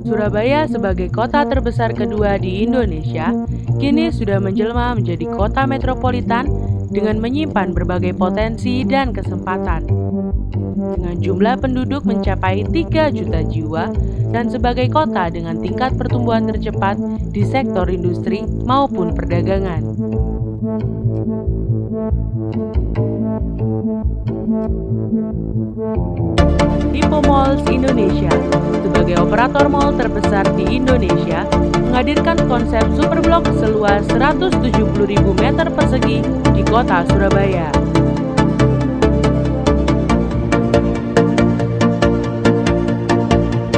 Surabaya sebagai kota terbesar kedua di Indonesia, kini sudah menjelma menjadi kota metropolitan dengan menyimpan berbagai potensi dan kesempatan. Dengan jumlah penduduk mencapai 3 juta jiwa dan sebagai kota dengan tingkat pertumbuhan tercepat di sektor industri maupun perdagangan. Lipo Malls Indonesia sebagai operator mall terbesar di Indonesia menghadirkan konsep superblok seluas 170.000 meter persegi di kota Surabaya.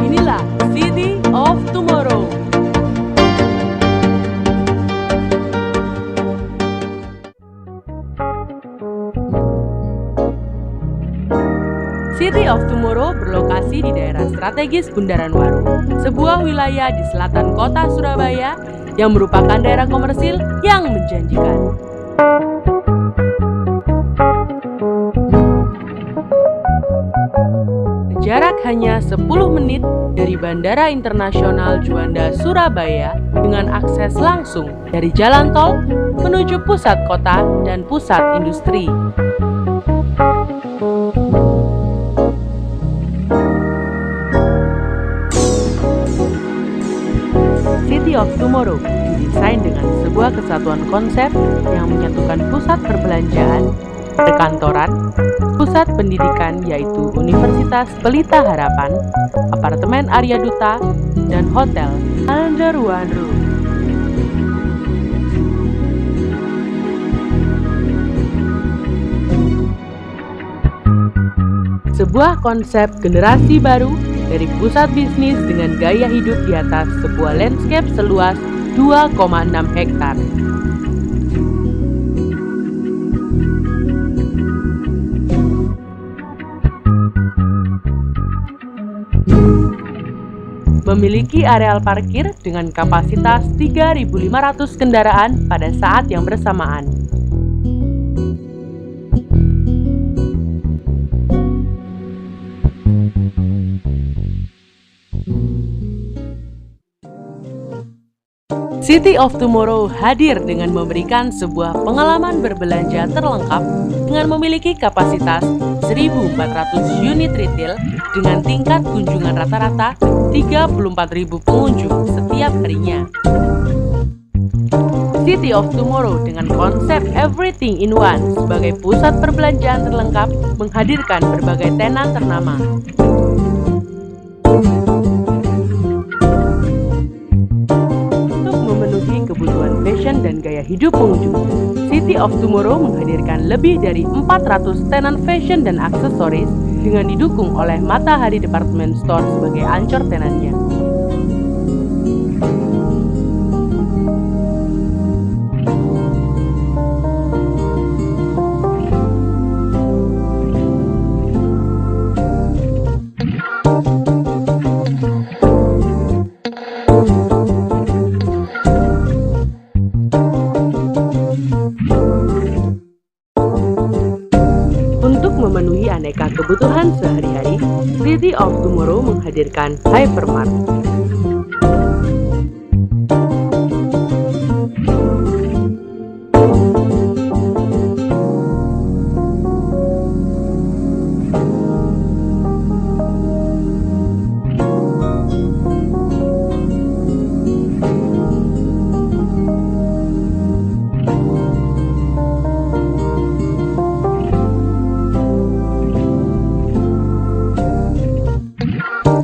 Inilah City of Tomorrow. City of Tomorrow berlokasi di daerah strategis Bundaran Waru, sebuah wilayah di selatan kota Surabaya yang merupakan daerah komersil yang menjanjikan. Jarak hanya 10 menit dari Bandara Internasional Juanda, Surabaya dengan akses langsung dari jalan tol menuju pusat kota dan pusat industri. City of Tomorrow didesain dengan sebuah kesatuan konsep yang menyatukan pusat perbelanjaan, perkantoran, pusat pendidikan yaitu Universitas Pelita Harapan, apartemen Arya Duta, dan hotel under one roof. Sebuah konsep generasi baru dari pusat bisnis dengan gaya hidup di atas sebuah landscape seluas 2,6 hektar. Memiliki areal parkir dengan kapasitas 3.500 kendaraan pada saat yang bersamaan. City of Tomorrow hadir dengan memberikan sebuah pengalaman berbelanja terlengkap dengan memiliki kapasitas 1.400 unit retail dengan tingkat kunjungan rata-rata 34.000 pengunjung setiap harinya. City of Tomorrow dengan konsep Everything in One sebagai pusat perbelanjaan terlengkap menghadirkan berbagai tenan ternama. Kebutuhan fashion dan gaya hidup pengunjung, City of Tomorrow menghadirkan lebih dari 400 tenan fashion dan aksesoris dengan didukung oleh Matahari Department Store sebagai ancor tenannya. Untuk memenuhi aneka kebutuhan sehari-hari, City of Tomorrow menghadirkan Hypermart.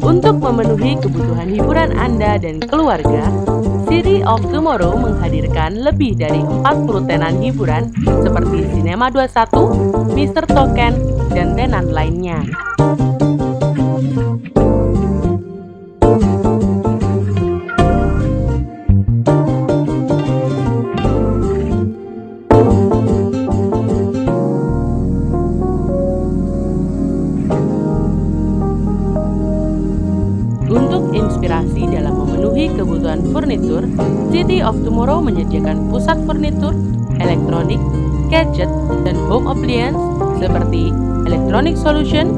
Untuk memenuhi kebutuhan hiburan Anda dan keluarga, City of Tomorrow menghadirkan lebih dari 40 tenan hiburan seperti Cinema 21, Mr. Token, dan tenan lainnya. Untuk inspirasi dalam memenuhi kebutuhan furnitur, City of Tomorrow menyediakan pusat furnitur, elektronik, gadget, dan home appliance seperti electronic solution,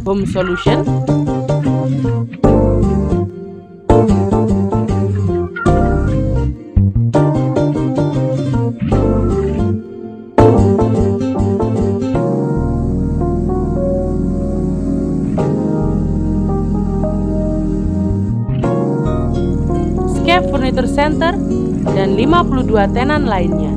home solution, Scape Furniture Center, dan 52 tenan lainnya.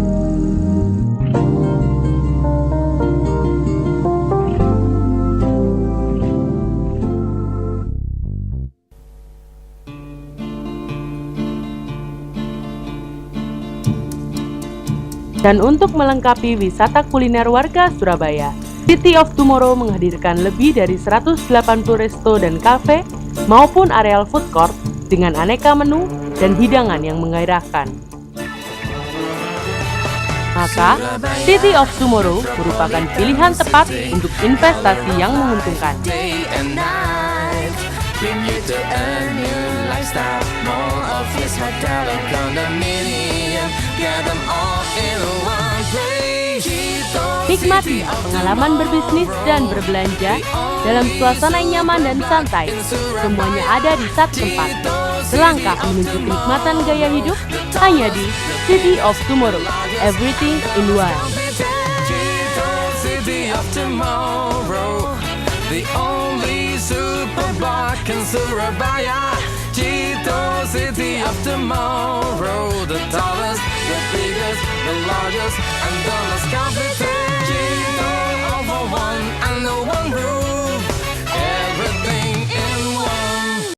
Dan untuk melengkapi wisata kuliner warga Surabaya, City of Tomorrow menghadirkan lebih dari 180 resto dan kafe maupun areal food court dengan aneka menu dan hidangan yang menggairahkan. Maka, City of Tomorrow merupakan pilihan tepat untuk investasi yang menguntungkan. Nikmati pengalaman berbisnis dan berbelanja dalam suasana yang nyaman dan santai. Semuanya ada di satu tempat. Selangkah menuju kenikmatan gaya hidup hanya di City of Tomorrow. Everything in one. City of Tomorrow, the only supermarket in Surabaya. City of Tomorrow, the tallest, the biggest, the largest, and the most complete.